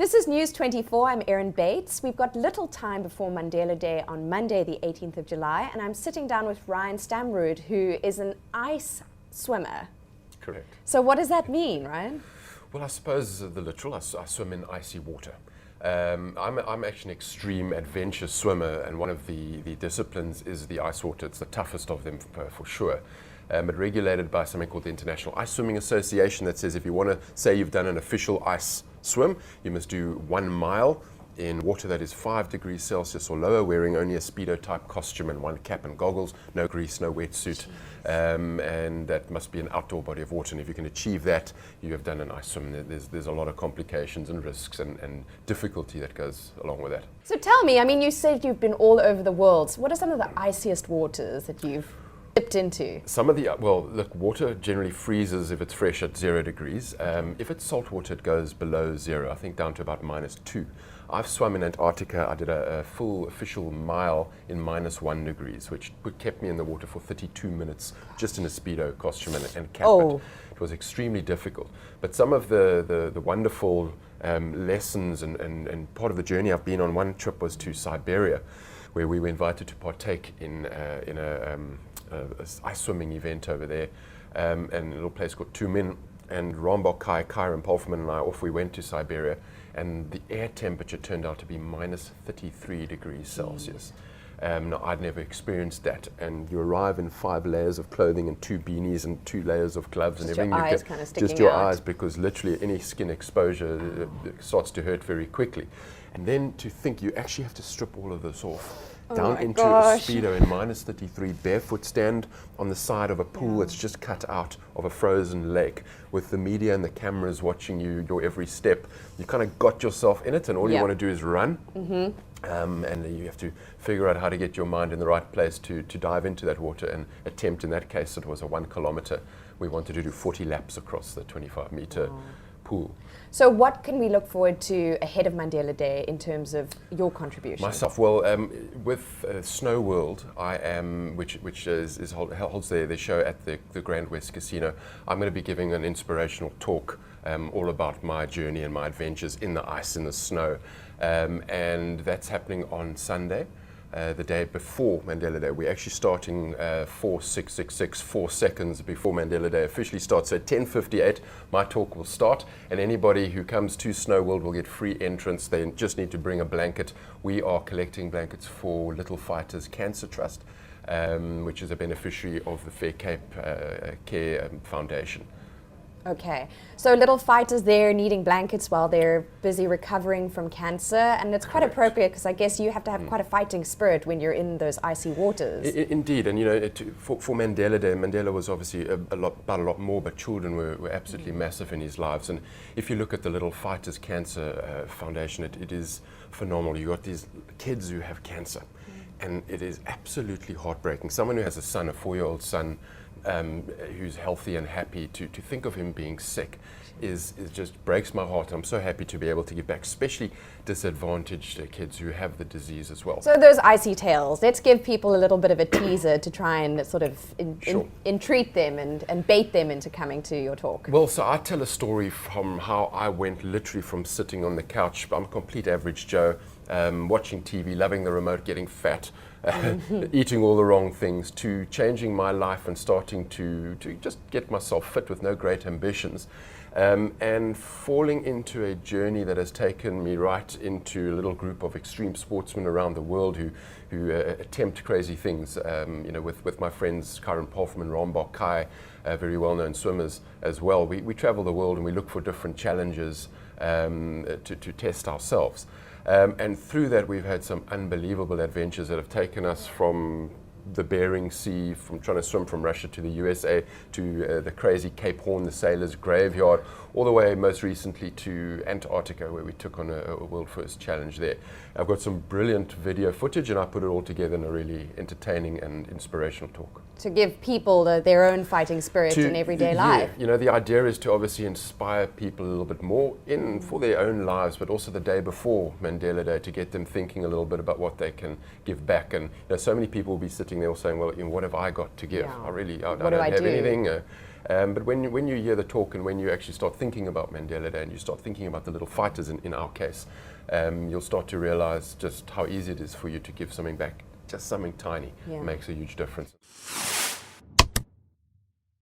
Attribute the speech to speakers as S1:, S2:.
S1: This is News 24. I'm Erin Bates. We've got little time before Mandela Day on Monday, the 18th of July, and I'm sitting down with Ryan Stramrood, who is an ice swimmer.
S2: Correct.
S1: So what does that mean, Ryan?
S2: Well, I suppose the literal, I swim in icy water. I'm actually an extreme adventure swimmer, and one of the disciplines is the ice water. It's the toughest of them for sure. But regulated by something called the International Ice Swimming Association that says if you want to say you've done an official ice swim, you must do 1 mile in water that is 5 degrees Celsius or lower, wearing only a Speedo type costume and 1 cap and goggles, no grease, no wetsuit, and that must be an outdoor body of water. And if you can achieve that, you have done an ice swim. There's a lot of complications and risks and difficulty that goes along with that.
S1: So tell me, I mean, you said you've been all over the world. What are some of the iciest waters that you've dipped into?
S2: Some of the, well, look, water generally freezes if it's fresh at 0 degrees. If it's salt water, it goes below 0, I think down to about -2. I've swum in Antarctica. I did a full official mile in -1 degrees, which kept me in the water for 32 minutes, just in a Speedo costume and cap.
S1: Oh.
S2: It was extremely difficult. But some of the wonderful lessons and part of the journey I've been on, one trip was to Siberia, where we were invited to partake in a ice swimming event over there, in a little place called Tumin. And Rambok Kai, Kyron Polferman and I, off we went to Siberia, and the air temperature turned out to be -33 degrees Celsius. Now, I'd never experienced that, and you arrive in 5 layers of clothing and 2 beanies and 2 layers of gloves
S1: Just
S2: and everything.
S1: your eyes kind of sticking
S2: just your
S1: out.
S2: eyes, because literally any skin exposure starts to hurt very quickly. And then to think you actually have to strip all of this off. Down
S1: my
S2: into
S1: gosh.
S2: a Speedo in -33, barefoot, stand on the side of a pool that's just cut out of a frozen lake, with the media and the cameras watching you, your every step. You kind of got yourself in it, and all you want to do is run. And you have to figure out how to get your mind in the right place to dive into that water and attempt. In that case, it was a 1 kilometer. We wanted to do 40 laps across the 25-meter pool.
S1: So what can we look forward to ahead of Mandela Day in terms of your contribution?
S2: Myself, well, with Snow World, I am, which holds their show at the Grand West Casino. I'm going to be giving an inspirational talk all about my journey and my adventures in the ice, in the snow, and that's happening on Sunday. The day before Mandela Day. We're actually starting 4 seconds before Mandela Day officially starts. So at 10:58, my talk will start, and anybody who comes to Snow World will get free entrance. They just need to bring a blanket. We are collecting blankets for Little Fighters Cancer Trust, which is a beneficiary of the Fair Cape Care Foundation.
S1: Okay, so little fighters there needing blankets while they're busy recovering from cancer, and it's quite appropriate because I guess you have to have quite a fighting spirit when you're in those icy waters.
S2: Indeed, and you know, for Mandela Day, Mandela was obviously about a lot more, but children were absolutely massive in his lives. And if you look at the Little Fighters Cancer Foundation, it is phenomenal. You got these kids who have cancer, and it is absolutely heartbreaking. Someone who has a son, a 4-year-old son, who's healthy and happy, to think of him being sick is just breaks my heart. I'm so happy to be able to give back, especially disadvantaged kids who have the disease as well.
S1: So those icy tales, let's give people a little bit of a teaser to try and sort of entreat them and bait them into coming to your talk.
S2: Well, so I tell a story from how I went literally from sitting on the couch, I'm a complete average Joe, watching TV, loving the remote, getting fat, eating all the wrong things, to changing my life and starting to just get myself fit with no great ambitions, and falling into a journey that has taken me right into a little group of extreme sportsmen around the world who attempt crazy things, with my friends Kyron Polferman, Rambok Kai, very well-known swimmers as well. We travel the world and we look for different challenges to test ourselves. And through that, we've had some unbelievable adventures that have taken us from the Bering Sea, from trying to swim from Russia to the USA, to the crazy Cape Horn, the sailors' graveyard, all the way most recently to Antarctica, where we took on a world first challenge there. I've got some brilliant video footage, and I put it all together in a really entertaining and inspirational talk.
S1: To give people their own fighting spirit in everyday life.
S2: You know, the idea is to obviously inspire people a little bit more for their own lives, but also the day before Mandela Day, to get them thinking a little bit about what they can give back. And so many people will be sitting there saying, well, what have I got to give?
S1: Yeah.
S2: I don't have anything. But when you hear the talk and when you actually start thinking about Mandela Day and you start thinking about the little fighters in our case, you'll start to realize just how easy it is for you to give something back. Just something tiny makes a huge difference.